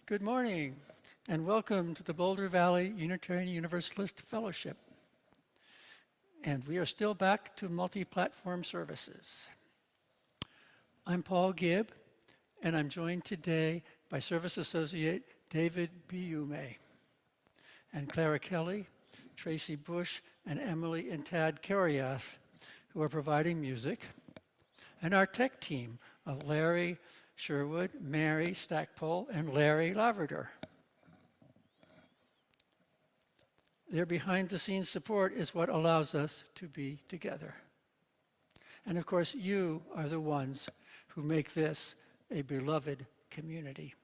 Good morning, and welcome to the Boulder Valley Unitarian Universalist Fellowship. And we are still back to multi-platform services. I'm Paul Gibb, and I'm joined today by Service Associate David BVUUF, and Clara Kelly, Tracy Bush, and Emily and Tad Kariath, who are providing music, and our tech team of Larry Sherwood, Mary Stackpole, and Larry Laverdure. Their behind-the-scenes support is what allows us to be together. And of course, you are the ones who make this a beloved community.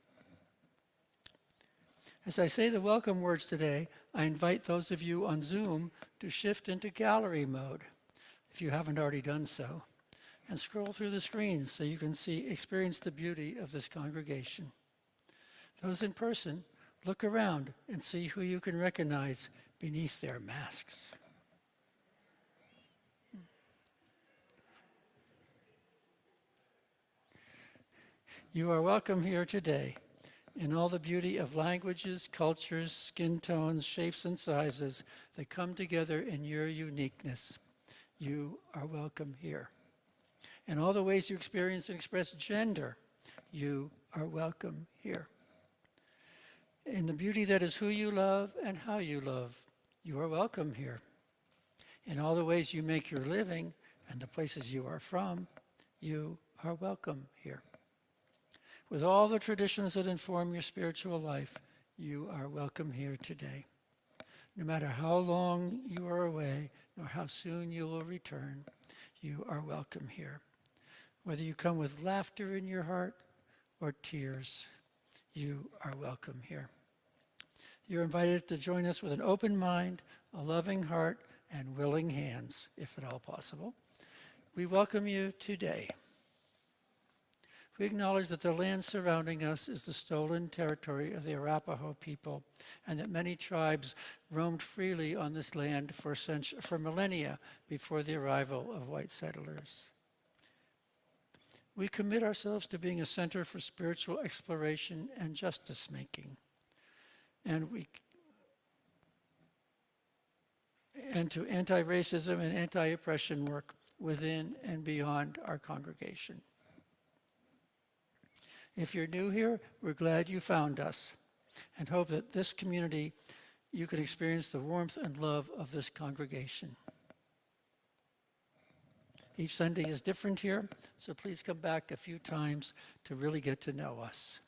As I say the welcome words today, I invite those of you on Zoom to shift into gallery mode, if you haven't already done so, and scroll through the screens so you can experience the beauty of this congregation. Those in person, look around and see who you can recognize beneath their masks. You are welcome here today in all the beauty of languages, cultures, skin tones, shapes, and sizes that come together in your uniqueness. You are welcome here. In all the ways you experience and express gender, you are welcome here. In the beauty that is who you love and how you love, you are welcome here. In all the ways you make your living and the places you are from, you are welcome here. With all the traditions that inform your spiritual life, you are welcome here today. No matter how long you are away, nor how soon you will return, you are welcome here. Whether you come with laughter in your heart or tears, you are welcome here. You're invited to join us with an open mind, a loving heart, and willing hands, if at all possible. We welcome you today. We acknowledge that the land surrounding us is the stolen territory of the Arapaho people, and that many tribes roamed freely on this land for millennia before the arrival of white settlers. We commit ourselves to being a center for spiritual exploration and justice making, and to anti-racism and anti-oppression work within and beyond our congregation. If you're new here, we're glad you found us and hope that this community, you can experience the warmth and love of this congregation. Each Sunday is different here, so please come back a few times to really get to know us.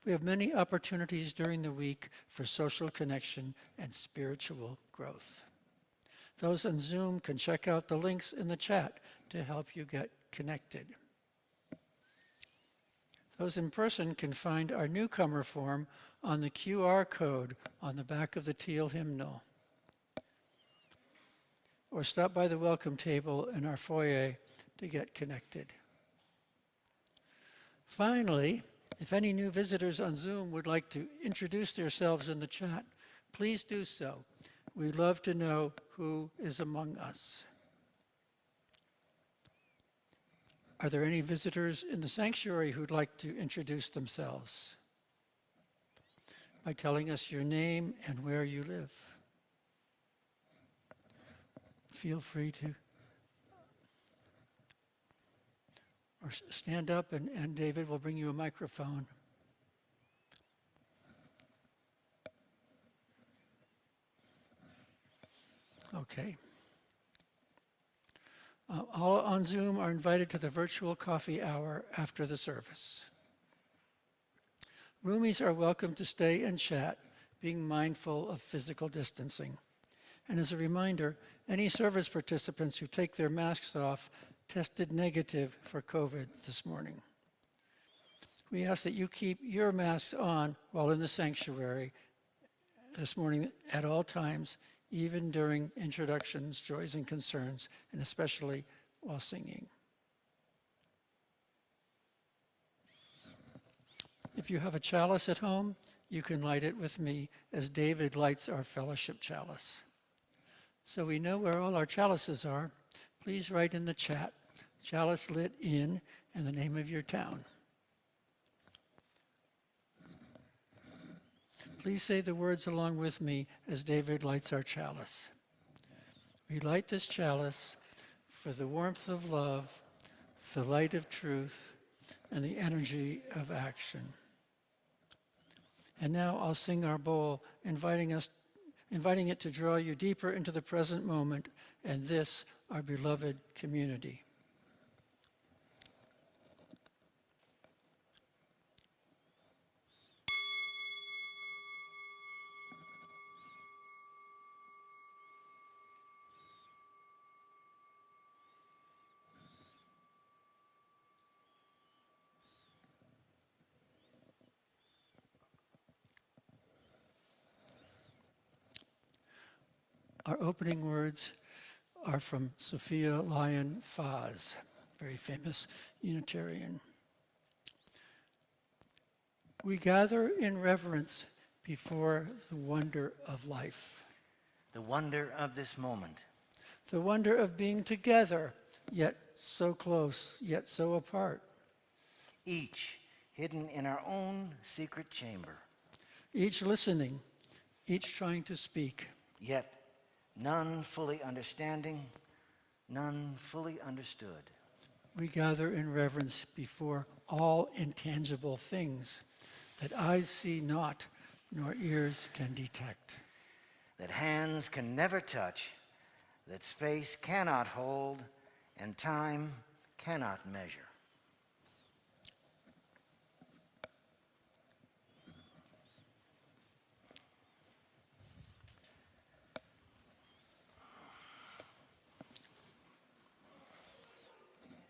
We have many opportunities during the week for social connection and spiritual growth. Those on Zoom can check out the links in the chat to help you get connected. Those in person can find our newcomer form on the QR code on the back of the teal hymnal, or stop by the welcome table in our foyer to get connected. Finally, if any new visitors on Zoom would like to introduce themselves in the chat, please do so. We'd love to know who is among us. Are there any visitors in the sanctuary who'd like to introduce themselves by telling us your name and where you live? Feel free to, or stand up and David will bring you a microphone. Okay. All on Zoom are invited to the virtual coffee hour after the service. Roomies are welcome to stay and chat, being mindful of physical distancing. And as a reminder, any service participants who take their masks off tested negative for COVID this morning. We ask that you keep your masks on while in the sanctuary this morning at all times, even during introductions, joys, and concerns, and especially while singing. If you have a chalice at home, you can light it with me as David lights our fellowship chalice. So we know where all our chalices are. Please write in the chat, chalice lit in, and the name of your town. Please say the words along with me as David lights our chalice. We light this chalice for the warmth of love, the light of truth, and the energy of action. And now I'll sing our bowl, inviting it to draw you deeper into the present moment and this, our beloved community. Our opening words are from Sophia Lyon Faz, very famous Unitarian. We gather in reverence before the wonder of life. The wonder of this moment. The wonder of being together, yet so close, yet so apart. Each hidden in our own secret chamber. Each listening, each trying to speak. Yet none fully understanding, none fully understood. We gather in reverence before all intangible things that eyes see not, nor ears can detect. That hands can never touch, that space cannot hold, and time cannot measure.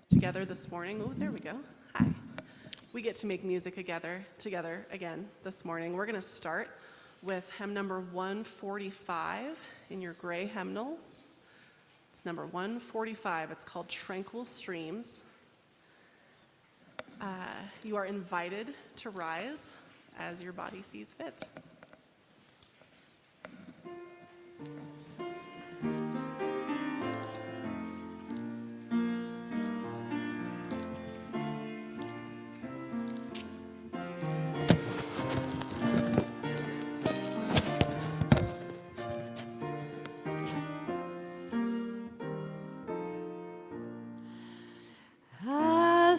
Together this morning. Oh, there we go. Hi. We get to make music together again this morning. We're going to start with hymn number 145 in your gray hymnals. It's number 145. It's called Tranquil Streams. You are invited to rise as your body sees fit.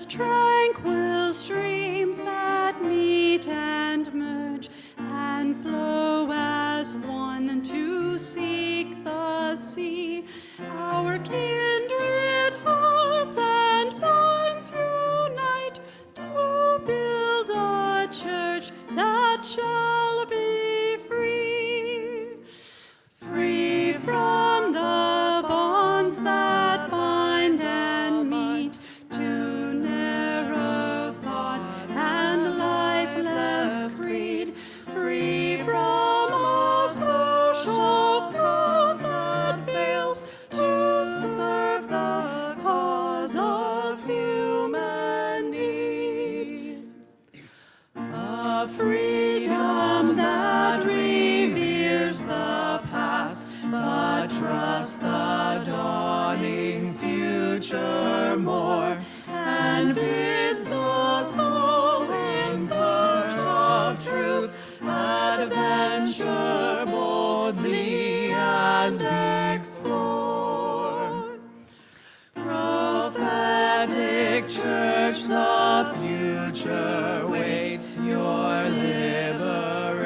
Tranquil streams that meet and merge and flow as one to seek the sea, our kindred hearts and minds unite to build a church that shall be free, free from the bonds that bind and meet to narrow thought and lifeless creed, free from a social crowd that fails to serve the cause of human need. A freedom that reveres the past, but trusts the dawning future more, and bids the soul in search of truth adventure boldly as we explore. Prophetic Church, the future waits your liberating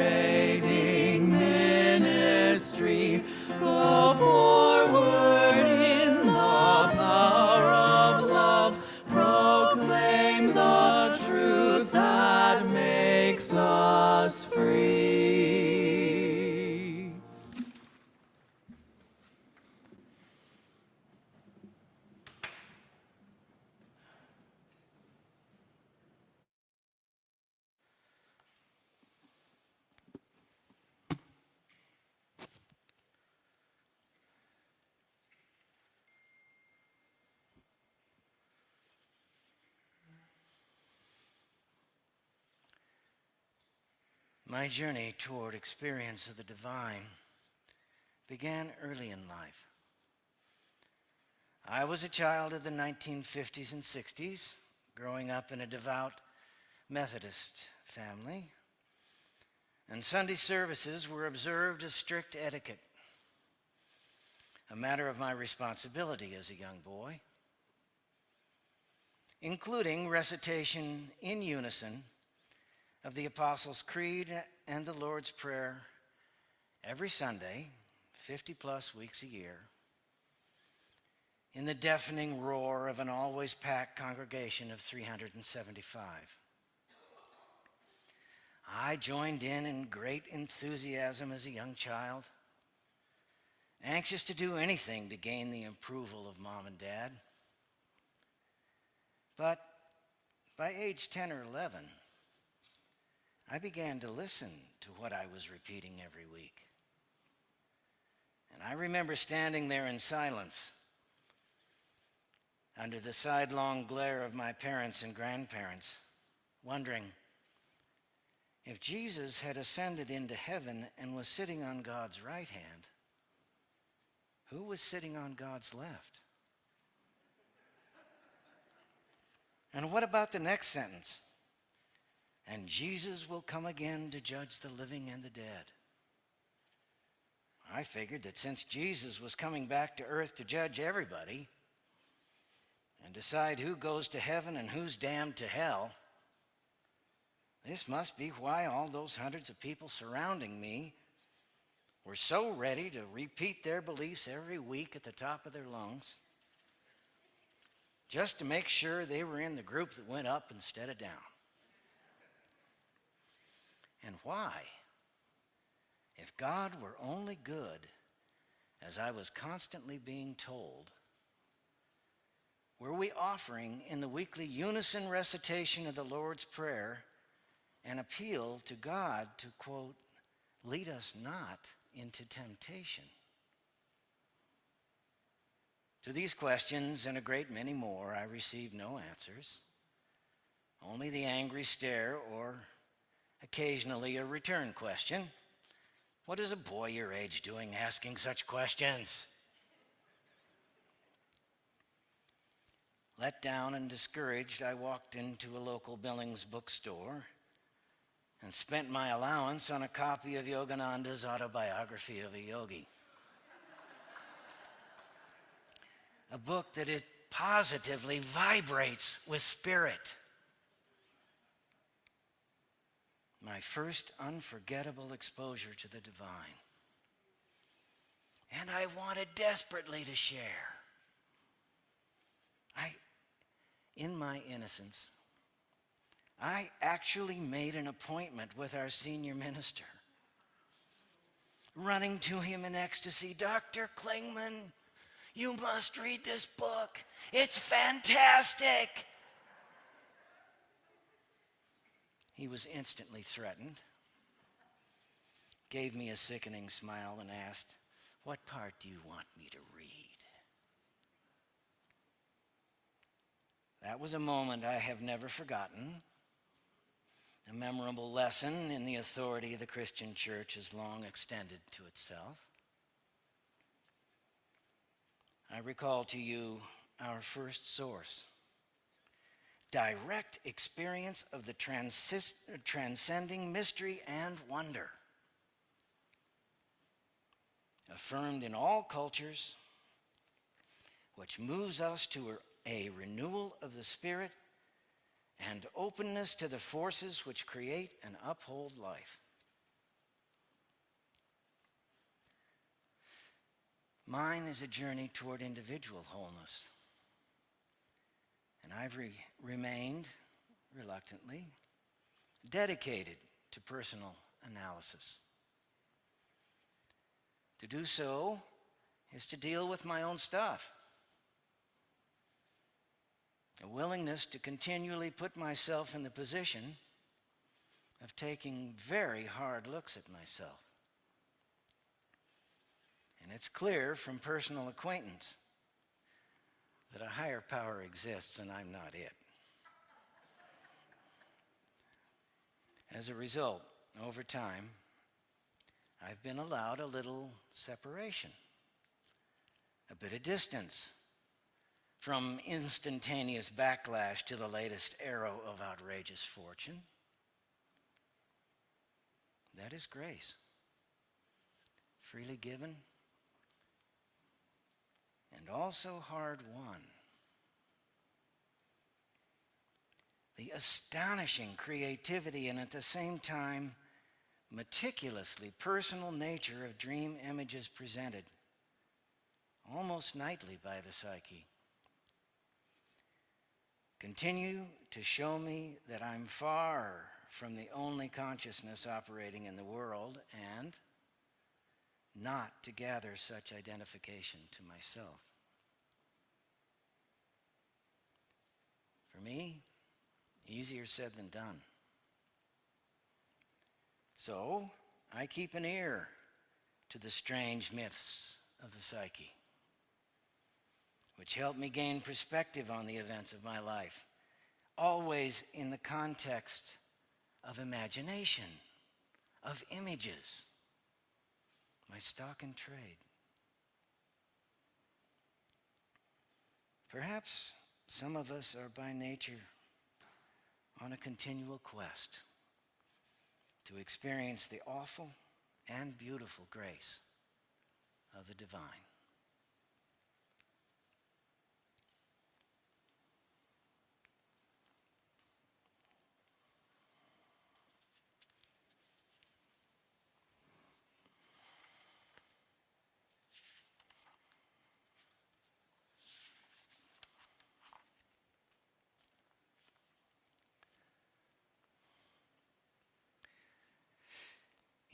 ministry. Go forward in the power of love, proclaim the truth that makes us free. My journey toward experience of the divine began early in life. I was a child of the 1950s and 60s, growing up in a devout Methodist family. and Sunday services were observed as strict etiquette, a matter of my responsibility as a young boy, including recitation in unison of the Apostles' Creed and the Lord's Prayer every Sunday, 50-plus weeks a year, in the deafening roar of an always packed congregation of 375. I joined in great enthusiasm as a young child, anxious to do anything to gain the approval of Mom and Dad. But by age 10 or 11, I began to listen to what I was repeating every week. And I remember standing there in silence under the sidelong glare of my parents and grandparents, wondering if Jesus had ascended into heaven and was sitting on God's right hand, who was sitting on God's left? And what about the next sentence? And Jesus will come again to judge the living and the dead. I figured that since Jesus was coming back to earth to judge everybody and decide who goes to heaven and who's damned to hell, this must be why all those hundreds of people surrounding me were so ready to repeat their beliefs every week at the top of their lungs, just to make sure they were in the group that went up instead of down. And why? If God were only good, as I was constantly being told, were we offering in the weekly unison recitation of the Lord's Prayer an appeal to God to, quote, lead us not into temptation? To these questions and a great many more, I received no answers, only the angry stare or occasionally a return question. What is a boy your age doing asking such questions? Let down and discouraged, I walked into a local Billings bookstore and spent my allowance on a copy of Yogananda's Autobiography of a Yogi. A book that it positively vibrates with spirit. My first unforgettable exposure to the divine. And I wanted desperately to share. In my innocence, I actually made an appointment with our senior minister, running to him in ecstasy. Dr. Klingman, you must read this book. It's fantastic. He was instantly threatened, gave me a sickening smile, and asked, what part do you want me to read? That was a moment I have never forgotten, a memorable lesson in the authority of the Christian church has long extended to itself. I recall to you our first source, direct experience of the transcending mystery and wonder, affirmed in all cultures, which moves us to a renewal of the spirit and openness to the forces which create and uphold life. Mine is a journey toward individual wholeness, and I've remained, reluctantly, dedicated to personal analysis. To do so is to deal with my own stuff. A willingness to continually put myself in the position of taking very hard looks at myself. And it's clear from personal acquaintance that a higher power exists and I'm not it. As a result, over time, I've been allowed a little separation, a bit of distance from instantaneous backlash to the latest arrow of outrageous fortune. That is grace. Freely given and also hard won. The astonishing creativity and at the same time meticulously personal nature of dream images presented almost nightly by the psyche continue to show me that I'm far from the only consciousness operating in the world and not to gather such identification to myself. For me, easier said than done. So, I keep an ear to the strange myths of the psyche, which help me gain perspective on the events of my life, always in the context of imagination, of images, my stock in trade. Perhaps some of us are by nature on a continual quest to experience the awful and beautiful grace of the divine.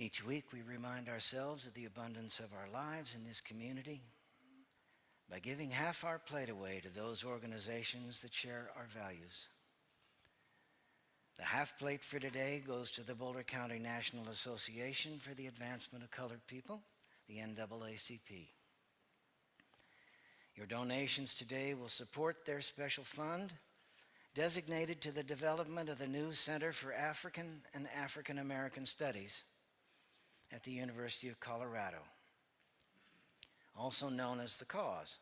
Each week we remind ourselves of the abundance of our lives in this community by giving half our plate away to those organizations that share our values. The half plate for today goes to the Boulder County National Association for the Advancement of Colored People, the NAACP. Your donations today will support their special fund designated to the development of the new Center for African and African American Studies at the University of Colorado, also known as the Cause.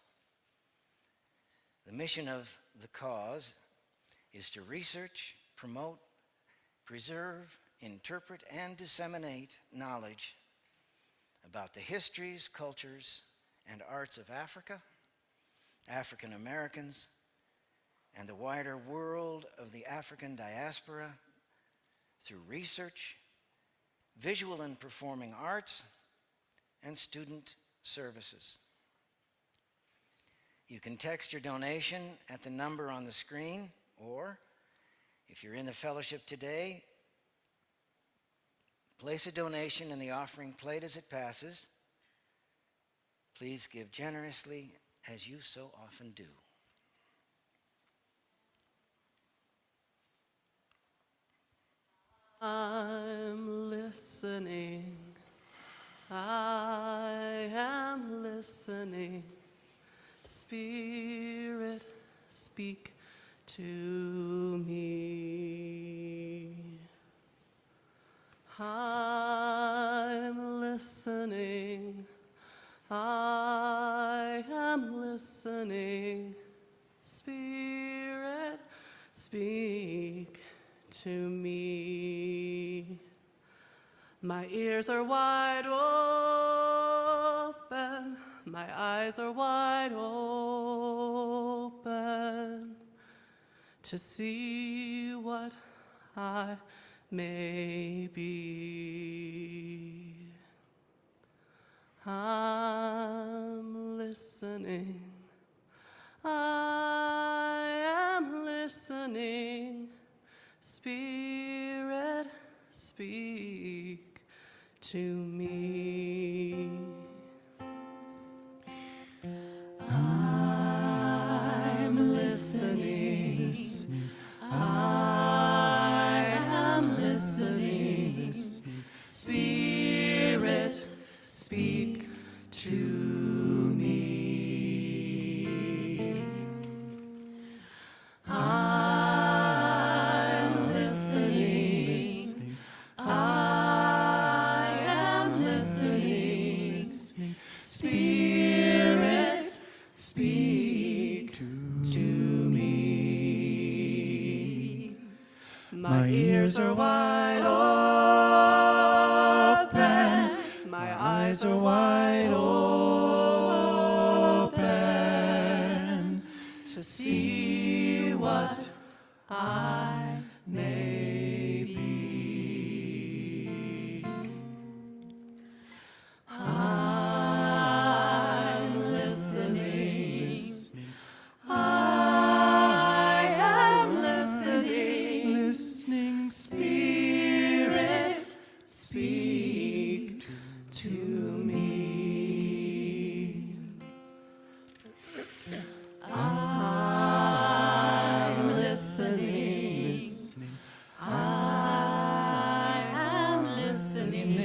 The mission of the Cause is to research, promote, preserve, interpret, and disseminate knowledge about the histories, cultures, and arts of Africa, African Americans, and the wider world of the African diaspora through research, visual and performing arts, and student services. You can text your donation at the number on the screen, or if you're in the fellowship today, place a donation in the offering plate as it passes. Please give generously as you so often do. I'm listening. I am listening. Spirit, speak to me. I'm listening. I am listening. Spirit, speak to me. My ears are wide open, my eyes are wide open to see what I may be. I'm listening. I am listening. Spirit, speak to me. I'm listening. I am listening. Spirit, speak to me. I'm listening. I am listening. Spirit, speak to me. My ears are wide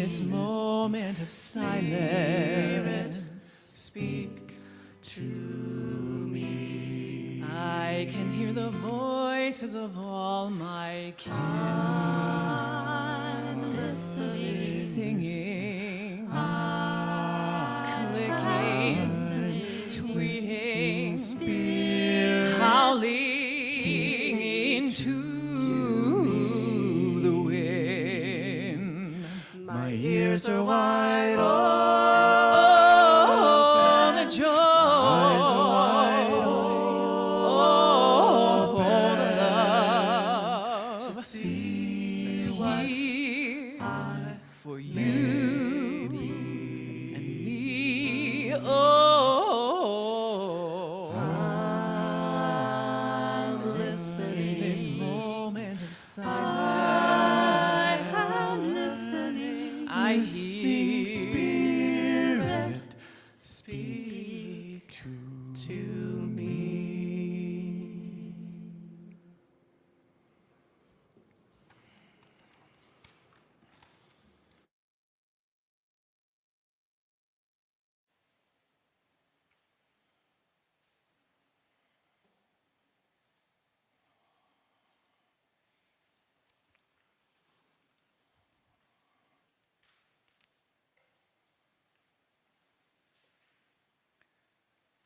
this moment of silence, Speak to me. I can hear the voices of all my kin singing, clicking, tweeting, howling into the wind. My ears are wide open. Oh, the joy. Eyes are wide Oh, the love. to see what Here I for you and me. Oh, I'm in listening. this moment of I silence, am listening. I hear Spirit, speak to me.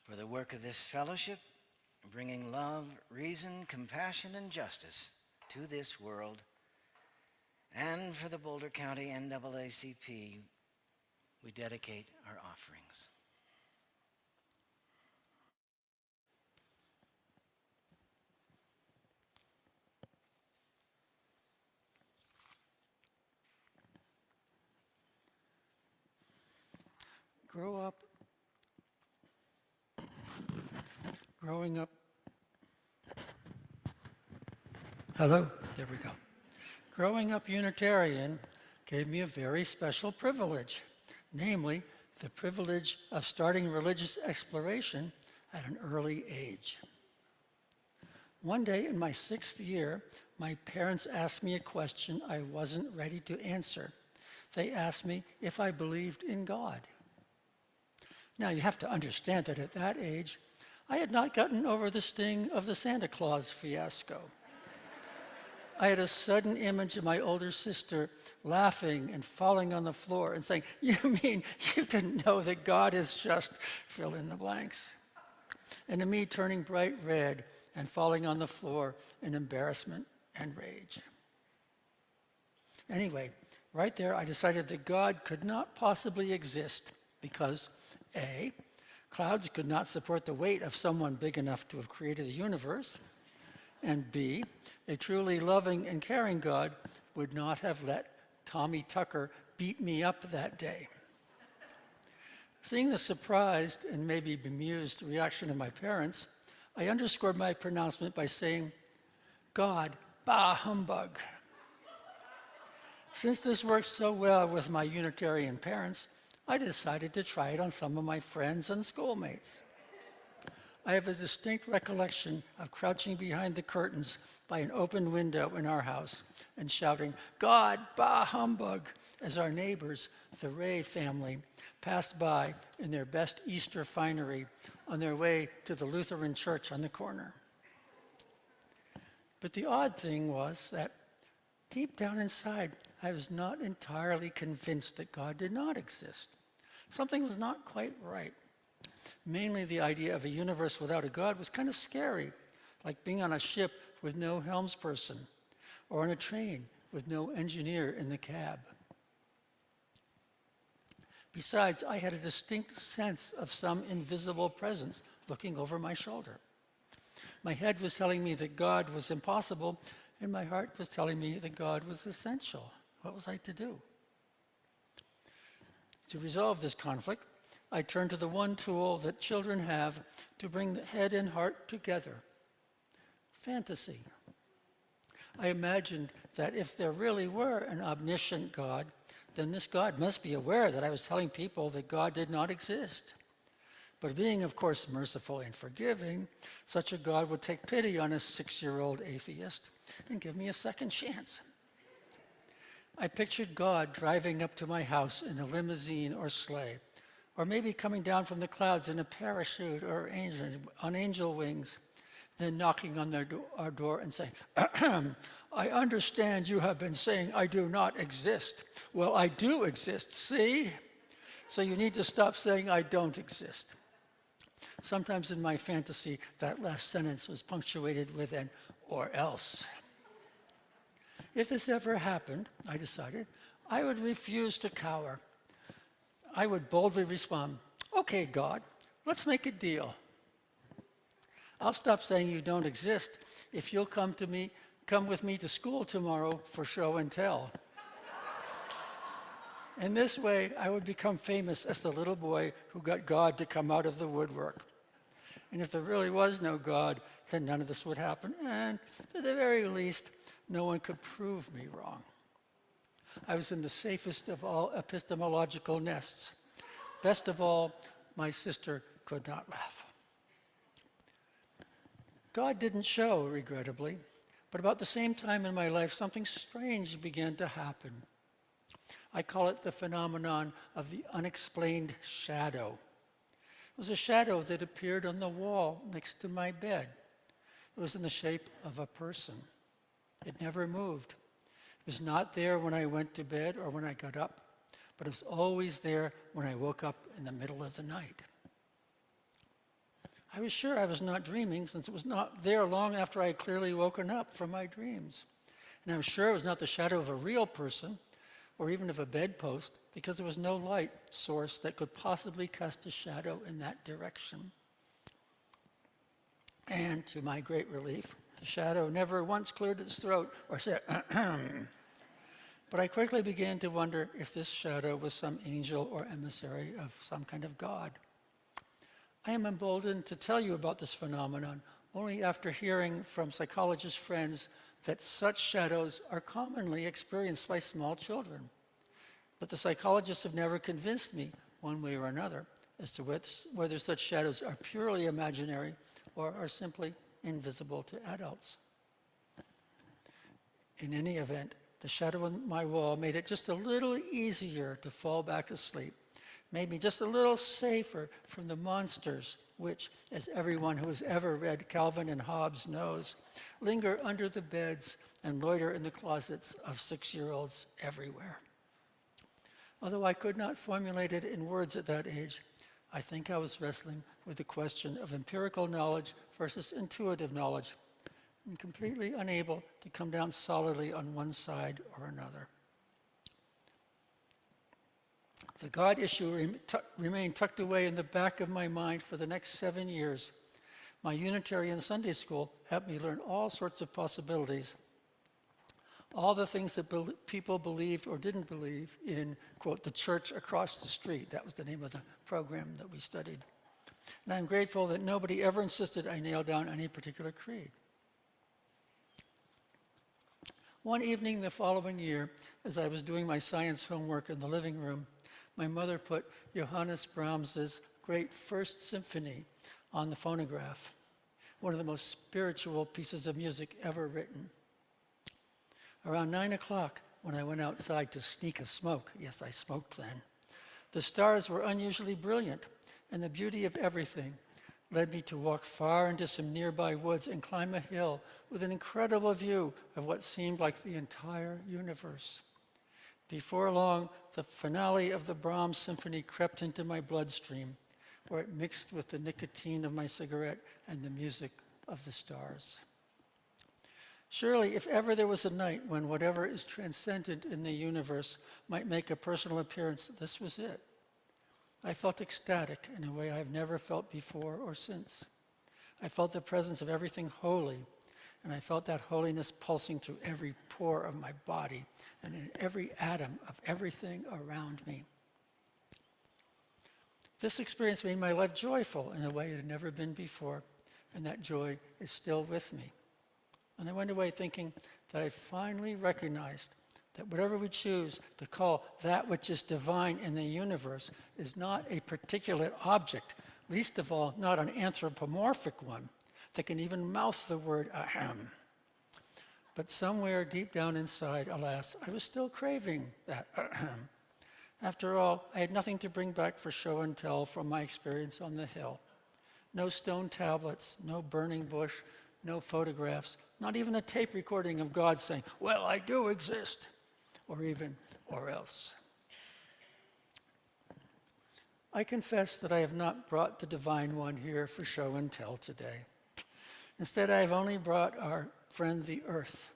For the work of this fellowship, bringing love, reason, compassion, and justice to this world, and for the Boulder County NAACP, we dedicate our offerings. Growing up. Hello, there we go. Growing up Unitarian gave me a very special privilege, namely the privilege of starting religious exploration at an early age. One day in my 6th year, my parents asked me a question I wasn't ready to answer. They asked me if I believed in God. Now, you have to understand that at that age, I had not gotten over the sting of the Santa Claus fiasco. I had a sudden image of my older sister laughing and falling on the floor and saying, "You mean you didn't know that God is just fill in the blanks?" And of me turning bright red and falling on the floor in embarrassment and rage. Anyway, right there I decided that God could not possibly exist because A, clouds could not support the weight of someone big enough to have created the universe, and B, a truly loving and caring God would not have let Tommy Tucker beat me up that day. Seeing the surprised and maybe bemused reaction of my parents, I underscored my pronouncement by saying, "God, bah humbug." Since this works so well with my Unitarian parents, I decided to try it on some of my friends and schoolmates. I have a distinct recollection of crouching behind the curtains by an open window in our house and shouting, "God, bah humbug," as our neighbors, the Ray family, passed by in their best Easter finery on their way to the Lutheran church on the corner. But the odd thing was that deep down inside, I was not entirely convinced that God did not exist. Something was not quite right. Mainly the idea of a universe without a God was kind of scary, like being on a ship with no helmsperson, or on a train with no engineer in the cab. Besides, I had a distinct sense of some invisible presence looking over my shoulder. My head was telling me that God was impossible, and my heart was telling me that God was essential. What was I to do? To resolve this conflict, I turned to the one tool that children have to bring the head and heart together: fantasy. I imagined that if there really were an omniscient God, then this God must be aware that I was telling people that God did not exist. But being, of course, merciful and forgiving, such a God would take pity on a 6-year-old atheist and give me a second chance. I pictured God driving up to my house in a limousine or sleigh, or maybe coming down from the clouds in a parachute or on angel wings, then knocking on our door and saying, I understand you have been saying I do not exist. Well, I do exist, see? So you need to stop saying I don't exist. Sometimes in my fantasy, that last sentence was punctuated with an or else. If this ever happened, I decided, I would refuse to cower. I would boldly respond, okay, God, let's make a deal. I'll stop saying you don't exist if you'll come with me to school tomorrow for show and tell. In this way, I would become famous as the little boy who got God to come out of the woodwork. And if there really was no God, then none of this would happen. And at the very least, no one could prove me wrong. I was in the safest of all epistemological nests. Best of all, my sister could not laugh. God didn't show, regrettably, but about the same time in my life, something strange began to happen. I call it the phenomenon of the unexplained shadow. It was a shadow that appeared on the wall next to my bed. It was in the shape of a person. It never moved. It was not there when I went to bed or when I got up, but it was always there when I woke up in the middle of the night. I was sure I was not dreaming, since it was not there long after I had clearly woken up from my dreams. And I was sure it was not the shadow of a real person, or even of a bedpost, because there was no light source that could possibly cast a shadow in that direction. And to my great relief, the shadow never once cleared its throat or said, But I quickly began to wonder if this shadow was some angel or emissary of some kind of God. I am emboldened to tell you about this phenomenon only after hearing from psychologist friends that such shadows are commonly experienced by small children. But the psychologists have never convinced me, one way or another, as to whether such shadows are purely imaginary or are simply invisible to adults. In any event, the shadow on my wall made it just a little easier to fall back asleep, made me just a little safer from the monsters which, as everyone who has ever read Calvin and Hobbes knows, linger under the beds and loiter in the closets of 6-year-olds everywhere. Although I could not formulate it in words at that age, I think I was wrestling with the question of empirical knowledge versus intuitive knowledge, and completely unable to come down solidly on one side or another. The God issue remained tucked away in the back of my mind for the next 7 years. My Unitarian Sunday school helped me learn all sorts of possibilities, all the things that people believed or didn't believe in, quote, the church across the street. That was the name of the program that we studied. And I'm grateful that nobody ever insisted I nail down any particular creed. One evening the following year, as I was doing my science homework in the living room, my mother put Johannes Brahms's great First Symphony on the phonograph, one of the most spiritual pieces of music ever written. Around 9 o'clock, when I went outside to sneak a smoke, yes, I smoked then, the stars were unusually brilliant, and the beauty of everything led me to walk far into some nearby woods and climb a hill with an incredible view of what seemed like the entire universe. Before long, the finale of the Brahms Symphony crept into my bloodstream, where it mixed with the nicotine of my cigarette and the music of the stars. Surely, if ever there was a night when whatever is transcendent in the universe might make a personal appearance, this was it. I felt ecstatic in a way I've never felt before or since. I felt the presence of everything holy, and I felt that holiness pulsing through every pore of my body and in every atom of everything around me. This experience made my life joyful in a way it had never been before, and that joy is still with me. And I went away thinking that I finally recognized that whatever we choose to call that which is divine in the universe is not a particulate object, least of all not an anthropomorphic one that can even mouth the word ahem, But somewhere deep down inside, alas, I was still craving that. After all, I had nothing to bring back for show and tell from my experience on the hill. No stone tablets, no burning bush, no photographs, not even a tape recording of God saying, "Well, I do exist," or even, "or else." I confess that I have not brought the Divine One here for show and tell today. Instead, I have only brought our friend the Earth,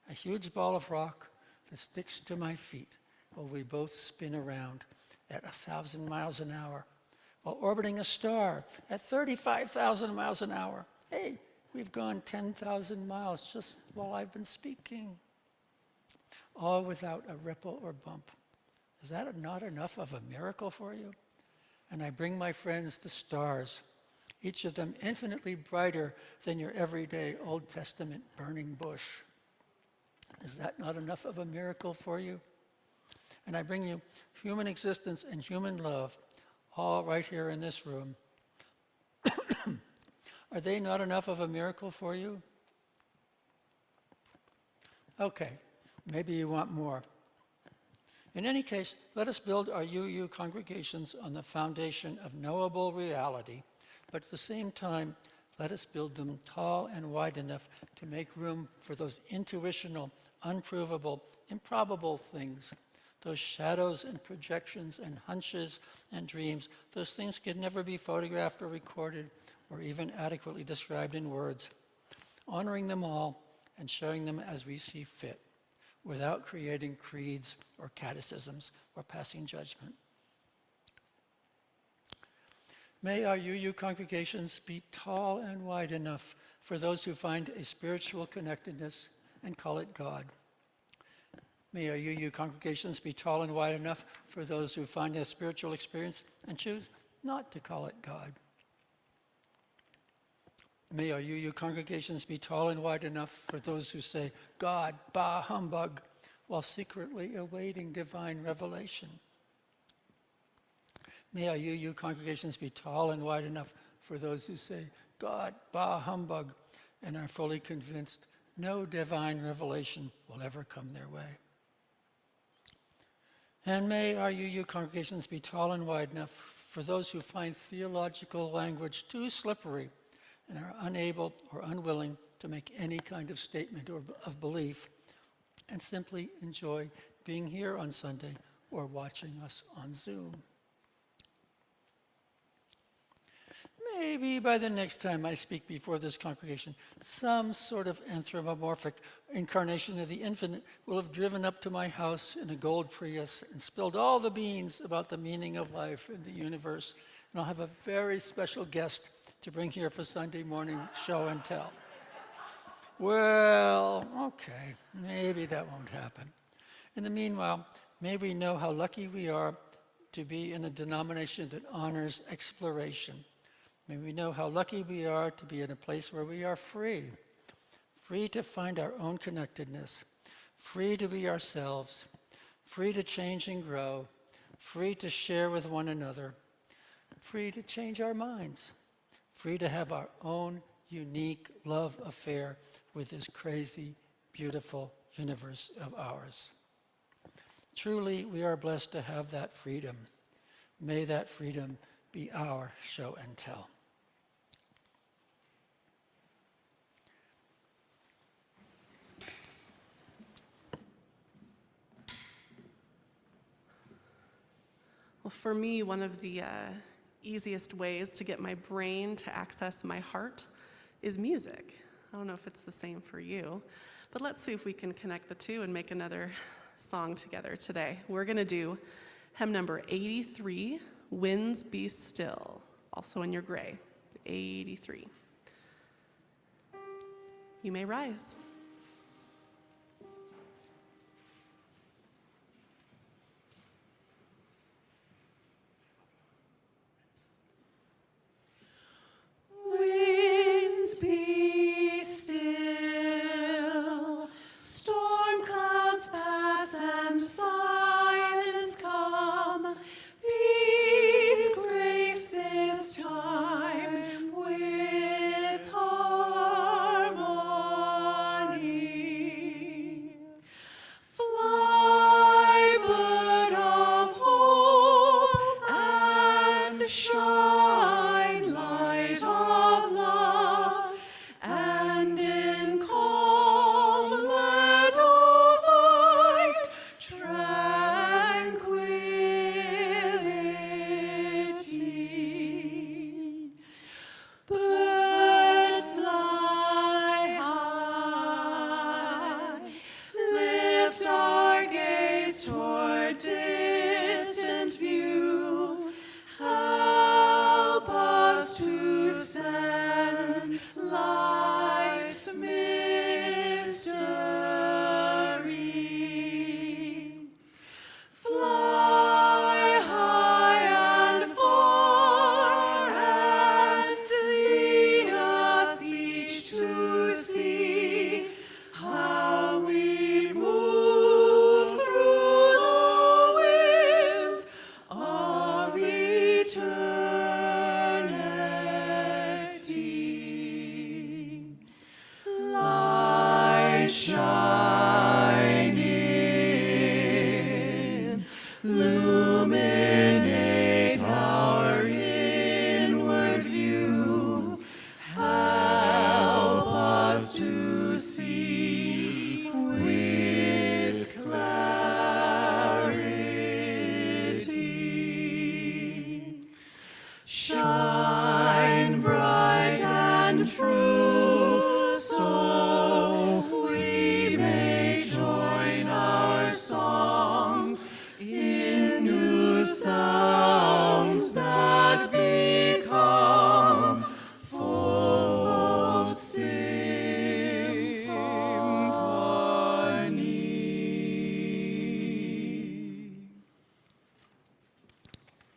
a huge ball of rock that sticks to my feet while we both spin around at 1,000 miles an hour, while orbiting a star at 35,000 miles an hour. Hey, we've gone 10,000 miles just while I've been speaking, all without a ripple or bump. Is that not enough of a miracle for you? And I bring my friends the stars, each of them infinitely brighter than your everyday Old Testament burning bush. Is that not enough of a miracle for you? And I bring you human existence and human love, all right here in this room. Are they not enough of a miracle for you? Okay, maybe you want more. In any case, let us build our UU congregations on the foundation of knowable reality, but at the same time, let us build them tall and wide enough to make room for those intuitional, unprovable, improbable things, those shadows and projections and hunches and dreams. Those things could never be photographed or recorded or even adequately described in words. Honoring them all and sharing them as we see fit, without creating creeds or catechisms or passing judgment. May our UU congregations be tall and wide enough for those who find a spiritual connectedness and call it God. May our UU congregations be tall and wide enough for those who find a spiritual experience and choose not to call it God. May our UU congregations be tall and wide enough for those who say, "God, bah, humbug," while secretly awaiting divine revelation. May our UU congregations be tall and wide enough for those who say, "God, bah, humbug," and are fully convinced no divine revelation will ever come their way. And may our UU congregations be tall and wide enough for those who find theological language too slippery and are unable or unwilling to make any kind of statement or of belief, and simply enjoy being here on Sunday or watching us on Zoom. Maybe by the next time I speak before this congregation, some sort of anthropomorphic incarnation of the infinite will have driven up to my house in a gold Prius and spilled all the beans about the meaning of life in the universe. And I'll have a very special guest to bring here for Sunday morning show and tell. Well, okay, maybe that won't happen. In the meanwhile, may we know how lucky we are to be in a denomination that honors exploration. May we know how lucky we are to be in a place where we are free to find our own connectedness, free to be ourselves, free to change and grow, free to share with one another, free to change our minds, free to have our own unique love affair with this crazy, beautiful universe of ours. Truly, we are blessed to have that freedom. May that freedom be our show and tell. Well, for me, one of the easiest ways to get my brain to access my heart is music. I don't know if it's the same for you, but let's see if we can connect the two and make another song together today. We're going to do hymn number 83, Winds Be Still, also in your gray, 83. You may rise. Winds be still, storm clouds pass and silence come. Peace grace this time with harmony.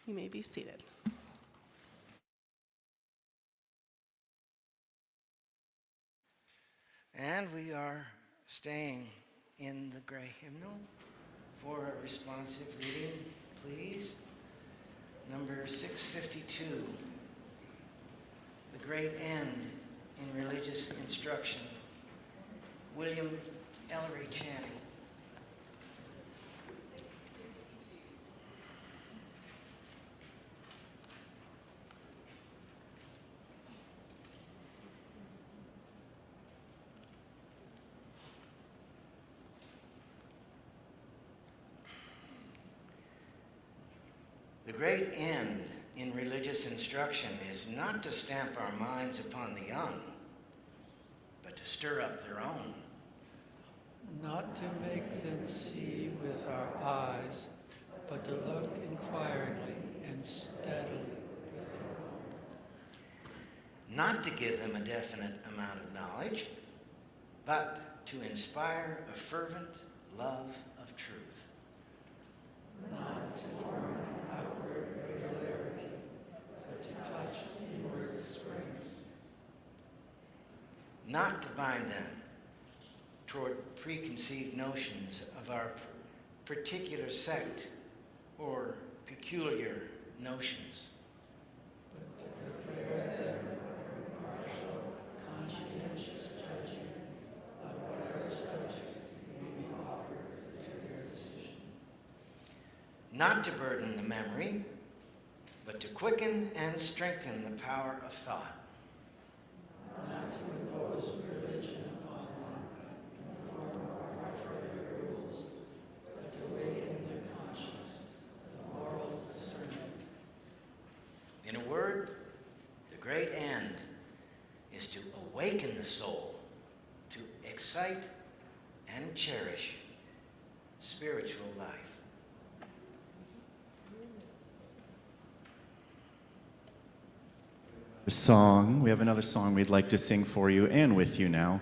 You may be seated. And we are staying in the gray hymnal for a responsive reading, please. Number 652, The Great End in Religious Instruction. William Ellery chanting. The great end in religious instruction is not to stamp our minds upon the young, but to stir up their own. Not to make them see with our eyes, but to look inquiringly and steadily with their own. Not to give them a definite amount of knowledge, but to inspire a fervent love of truth. Not to form an outward regularity, but to touch inward springs. Not to bind them toward preconceived notions of our particular sect or peculiar notions. But to prepare them for impartial, conscientious judging of whatever subjects may be offered to their decision. Not to burden the memory, but to quicken and strengthen the power of thought. Not to impose religion upon them in the form of arbitrary rules, but to awaken their conscience with a moral discernment. In a word, the great end is to awaken the soul to excite and cherish spiritual life. We have another song we'd like to sing for you and with you now.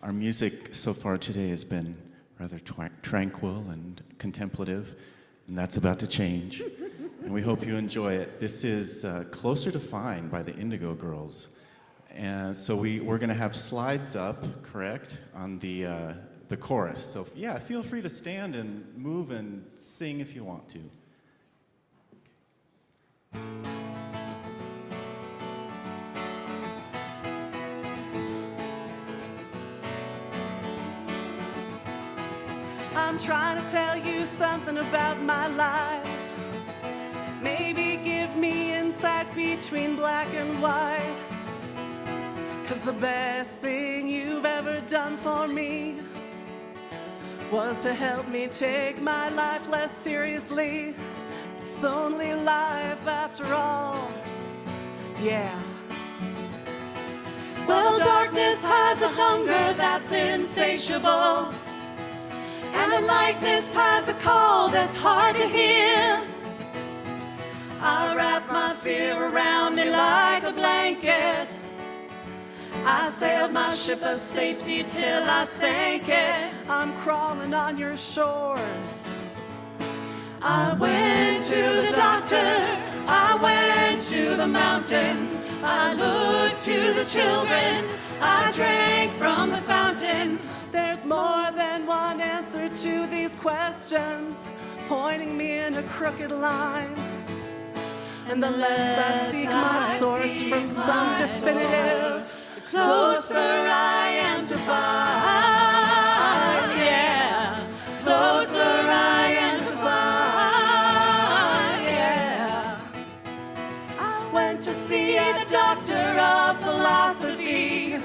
Our music so far today has been rather tranquil and contemplative, and that's about to change. And we hope you enjoy it. This is Closer to Fine by the Indigo Girls. And so we're going to have slides up, correct, on the chorus. So yeah, feel free to stand and move and sing if you want to. I'm trying to tell you something about my life. Maybe give me insight between black and white. 'Cause the best thing you've ever done for me was to help me take my life less seriously. It's only life after all, yeah. Well, darkness has a hunger that's insatiable, and the lightness has a call that's hard to hear. I wrap my fear around me like a blanket. I sailed my ship of safety till I sank it. I'm crawling on your shores. I went to the doctor, I went to the mountains, I looked to the children, I drank from the fountains. There's more than one answer to these questions, pointing me in a crooked line. And the less I seek my source from some definitive, the closer I am to find, yeah. Closer I am to find, yeah. I went to see the doctor of philosophy,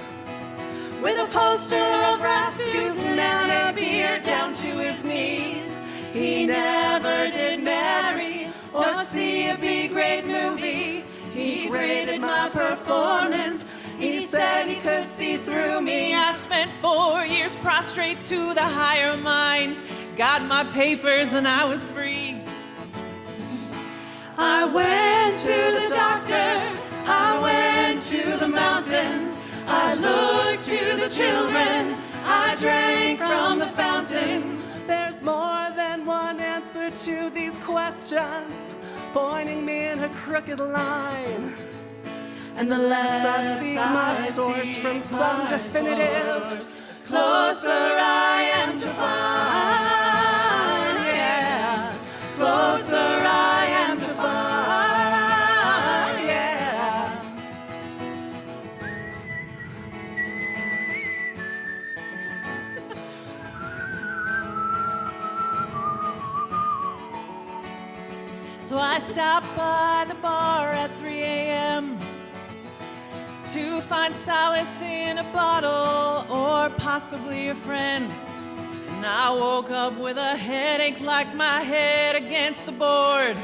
with a poster of Rasputin and a beard down to his knees. He never did marry or see a B-grade movie. He graded my performance. He said he could see through me. I spent 4 years prostrate to the higher minds, got my papers and I was free. I went to the doctor, I went to the mountains, I looked to the children, I drank from the fountains. There's more than one answer answer to these questions, pointing me in a crooked line. And the less I seek my source from some definitive, closer I am to find, yeah. Closer I am to find, yeah. So I stopped by the bar at 3 a.m. to find solace in a bottle or possibly a friend. And I woke up with a headache like my head against the board,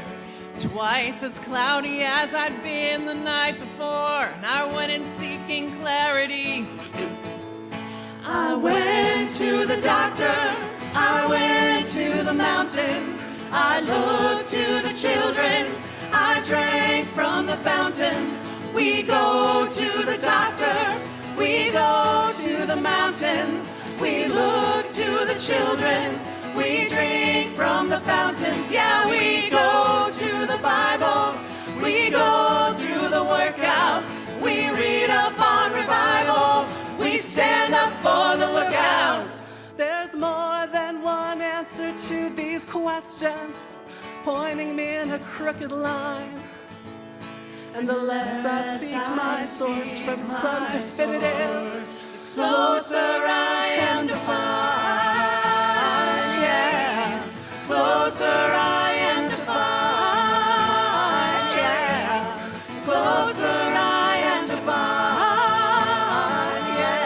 twice as cloudy as I'd been the night before. And I went in seeking clarity. I went to the doctor, I went to the mountains, I looked to the children, I drank from the fountains. We go to the doctor, we go to the mountains, we look to the children, we drink from the fountains. Yeah, we go to the Bible, we go to the workout, we read up on revival, we stand up for the lookout. There's more than one answer to these questions, pointing me in a crooked line. And the less I seek my source from some definitive, the closer I am to find, yeah. Closer I am to find, yeah. Closer I am to find, yeah.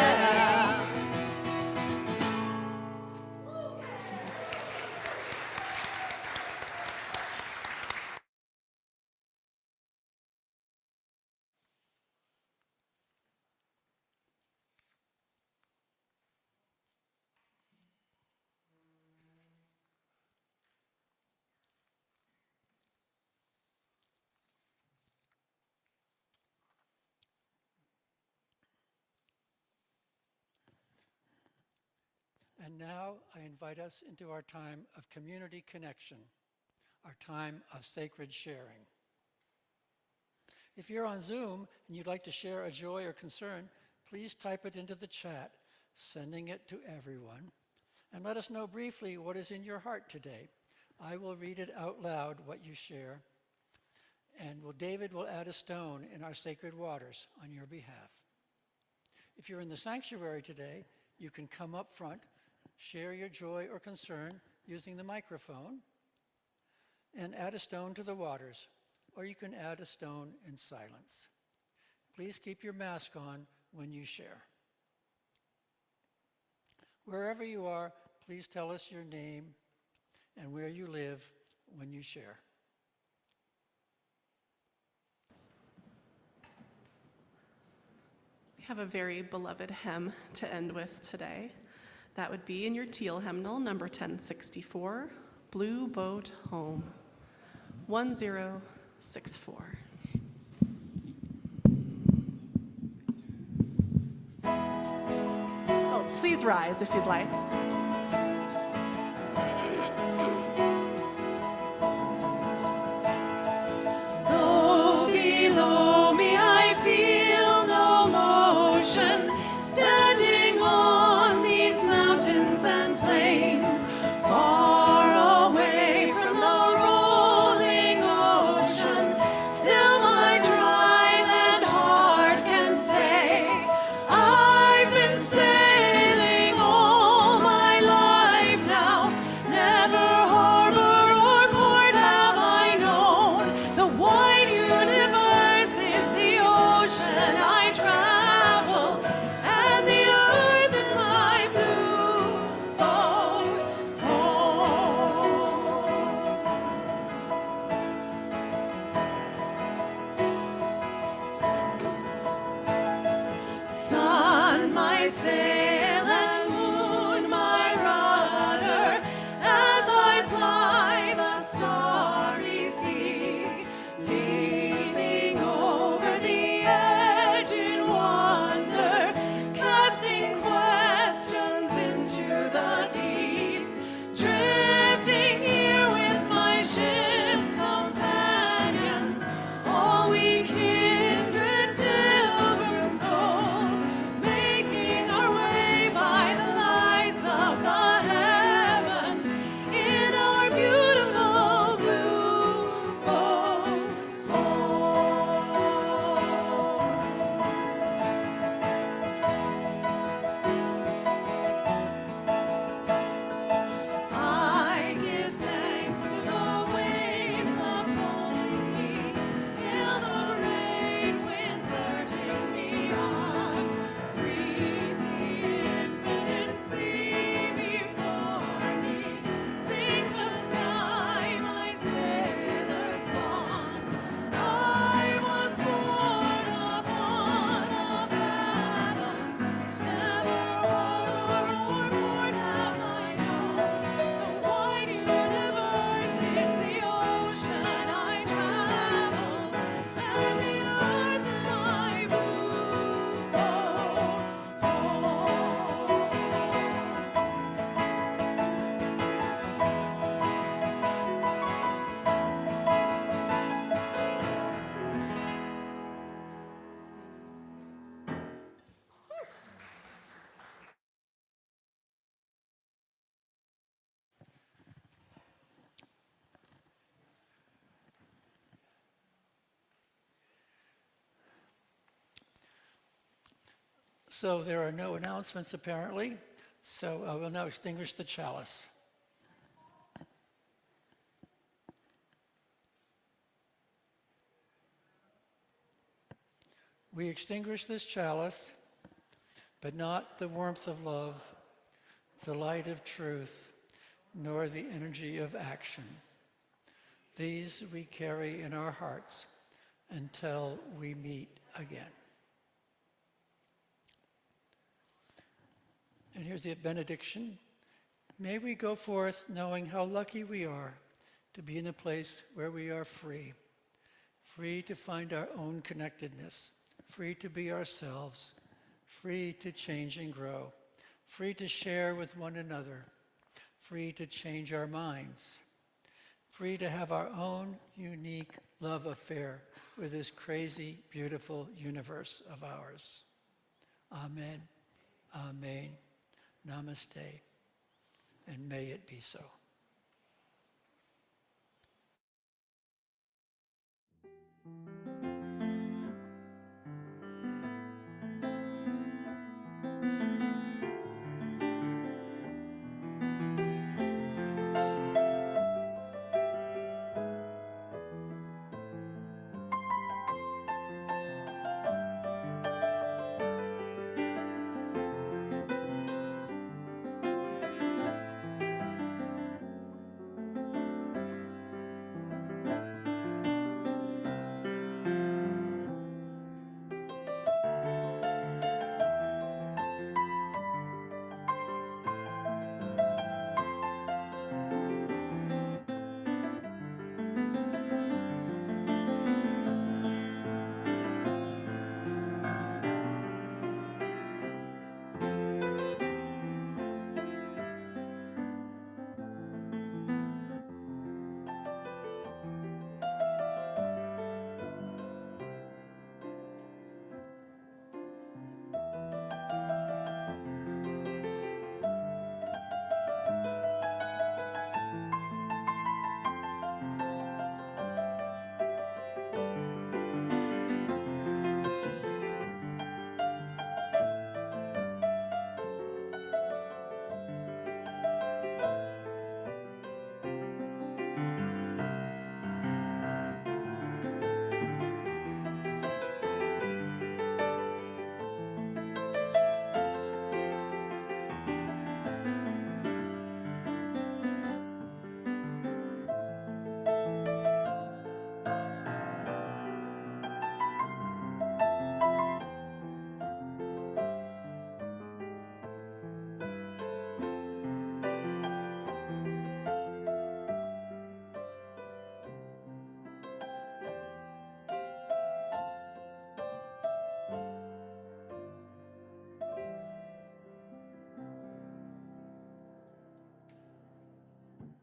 And now I invite us into our time of community connection, our time of sacred sharing. If you're on Zoom and you'd like to share a joy or concern, please type it into the chat, sending it to everyone. And let us know briefly what is in your heart today. I will read it out loud, what you share, and David will add a stone in our sacred waters on your behalf. If you're in the sanctuary today, you can come up front, share your joy or concern using the microphone, and add a stone to the waters, or you can add a stone in silence. Please keep your mask on when you share. Wherever you are, please tell us your name and where you live when you share. We have a very beloved hymn to end with today. That would be in your teal hymnal, number 1064, Blue Boat Home, 1064. Oh, please rise if you'd like. Though below me I feel no motion, standing on these mountains and plains, far away from the rolling ocean, still my dry land heart can say, I've been sailing all my So there are no announcements apparently, so I will now extinguish the chalice. We extinguish this chalice, but not the warmth of love, the light of truth, nor the energy of action. These we carry in our hearts until we meet again. And here's the benediction. May we go forth knowing how lucky we are to be in a place where we are free, free to find our own connectedness, free to be ourselves, free to change and grow, free to share with one another, free to change our minds, free to have our own unique love affair with this crazy, beautiful universe of ours. Amen. Amen. Namaste. And may it be so.